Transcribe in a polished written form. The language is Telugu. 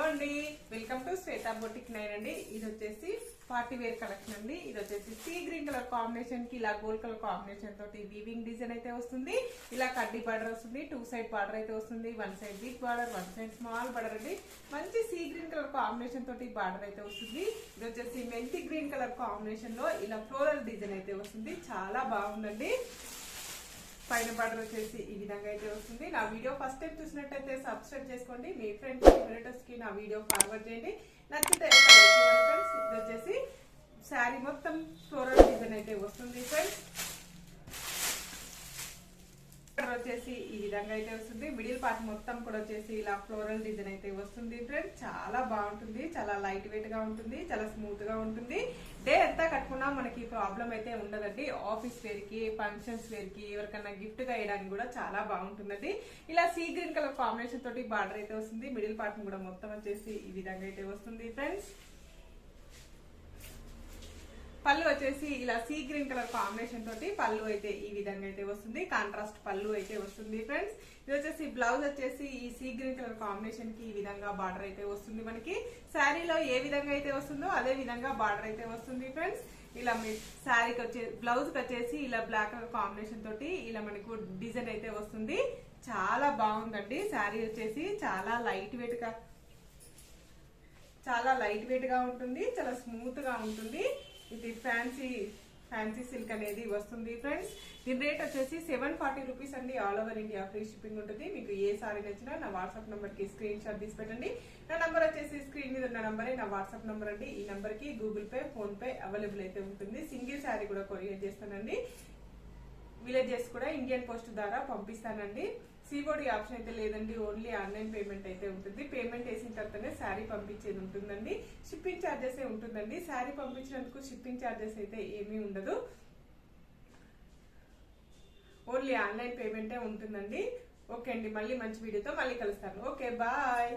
అండి, వెల్కమ్ టు శ్వేతా బొటిక్ 9 అండి. ఇది వచ్చేసి పార్టీ వేర్ కలెక్షన్ అండి. ఇది వచ్చేసి సీ గ్రీన్ కలర్ కాంబినేషన్ కి ఇలా గోల్డ్ కలర్ కాంబినేషన్ తోటి వీవింగ్ డిజైన్ అయితే వస్తుంది. ఇలా కడ్డీ బార్డర్ వస్తుంది, 2 సైడ్ బార్డర్ అయితే వస్తుంది. 1 side big border, 1 side small border అండి. మంచి సీ గ్రీన్ కలర్ కాంబినేషన్ తోటి బార్డర్ అయితే వస్తుంది. ఇది వచ్చేసి మెంతి గ్రీన్ కలర్ కాంబినేషన్ లో ఇలా ఫ్లోరల్ డిజైన్ అయితే వస్తుంది. చాలా బాగుందండి. పైన బార్డర్ వచ్చేసి ఈ విధంగా అయితే వస్తుంది. నా వీడియో ఫస్ట్ టైం చూసినట్టయితే సబ్స్క్రైబ్ చేసుకోండి. మీ ఫ్రెండ్స్ రిలేటివ్స్ కి నా వీడియో ఫార్వర్డ్ చేయండి. నచ్చితే ఫ్రెండ్స్ ఇది వచ్చేసి శారీ మొత్తం ఫ్లోరల్ డిజైన్ అయితే వస్తుంది ఫ్రెండ్స్. వచ్చేసి ఈ విధంగా అయితే వస్తుంది. మిడిల్ పార్ట్ మొత్తం కూడా వచ్చేసి ఇలా ఫ్లోరల్ డిజైన్ అయితే వస్తుంది ఫ్రెండ్స్. చాలా బాగుంటుంది, చాలా లైట్ వెయిట్ గా ఉంటుంది, చాలా స్మూత్ గా ఉంటుంది. డే అంతా కట్టుకున్నా మనకి ప్రాబ్లం అయితే ఉండదండి. ఆఫీస్ వేర్ కి, ఫంక్షన్స్ వేర్ కి, ఎవరికన్నా గిఫ్ట్ గా వేయడానికి కూడా చాలా బాగుంటుందండి. ఇలా సీ గ్రీన్ కలర్ కాంబినేషన్ తోటి బార్డర్ అయితే వస్తుంది. మిడిల్ పార్ట్ కూడా మొత్తం వచ్చేసి ఈ విధంగా అయితే వస్తుంది ఫ్రెండ్స్. పళ్ళు వచ్చేసి ఇలా సీ గ్రీన్ కలర్ కాంబినేషన్ తోటి పళ్ళు అయితే ఈ విధంగా అయితే వస్తుంది. కాంట్రాస్ట్ పళ్ళు అయితే వస్తుంది ఫ్రెండ్స్. ఇది వచ్చేసి బ్లౌజ్ వచ్చేసి ఈ సీ గ్రీన్ కలర్ కాంబినేషన్ కి ఈ విధంగా బార్డర్ అయితే వస్తుంది. మనకి శారీలో ఏ విధంగా అయితే వస్తుందో అదే విధంగా బార్డర్ అయితే వస్తుంది ఫ్రెండ్స్. ఇలా మీ శారీకి వచ్చే బ్లౌజ్ కి వచ్చేసి ఇలా బ్లాక్ కలర్ కాంబినేషన్ తోటి ఇలా మనకు డిజైన్ అయితే వస్తుంది. చాలా బాగుందండి. శారీ వచ్చేసి చాలా లైట్ వెయిట్ గా ఉంటుంది, చాలా స్మూత్ గా ఉంటుంది. ఇది ఫ్యాన్సీ సిల్క్ అనేది వస్తుంది ఫ్రెండ్స్. దీని రేట్ వచ్చేసి 740 రూపీస్ అండి. All over India free shipping ఉంటుంది. మీకు ఏ సారీ నచ్చినా నా వాట్సాప్ నంబర్ కి స్క్రీన్ షాట్ తీసి పెట్టండి. నా నంబర్ వచ్చేసి స్క్రీన్ మీద ఉన్న నంబరే నా వాట్సాప్ నంబర్ అండి. ఈ నంబర్ కి Google pay, phone pay available అయితే ఉంటుంది. సింగిల్ శారీ కూడా కొరియర్ చేస్తానండి. విలేజెస్ కూడా ఇండియన్ పోస్ట్ ద్వారా పంపిస్తానండి. సిఓడి ఆప్షన్ అయితే లేదండి. ఓన్లీ ఆన్లైన్ పేమెంట్ అయితే ఉంటుంది. పేమెంట్ వేసిన తర్వాతనే శారీ పంపించేది ఉంటుందండి. షిప్పింగ్ ఛార్జెస్ ఉంటుందండి. శారీ పంపించినందుకు షిప్పింగ్ ఛార్జెస్ అయితే ఏమీ ఉండదు. ఓన్లీ ఆన్లైన్ పేమెంటే ఉంటుందండి. ఓకే అండి, మళ్ళీ మంచి వీడియోతో మళ్ళీ కలుస్తాను. Okay, bye.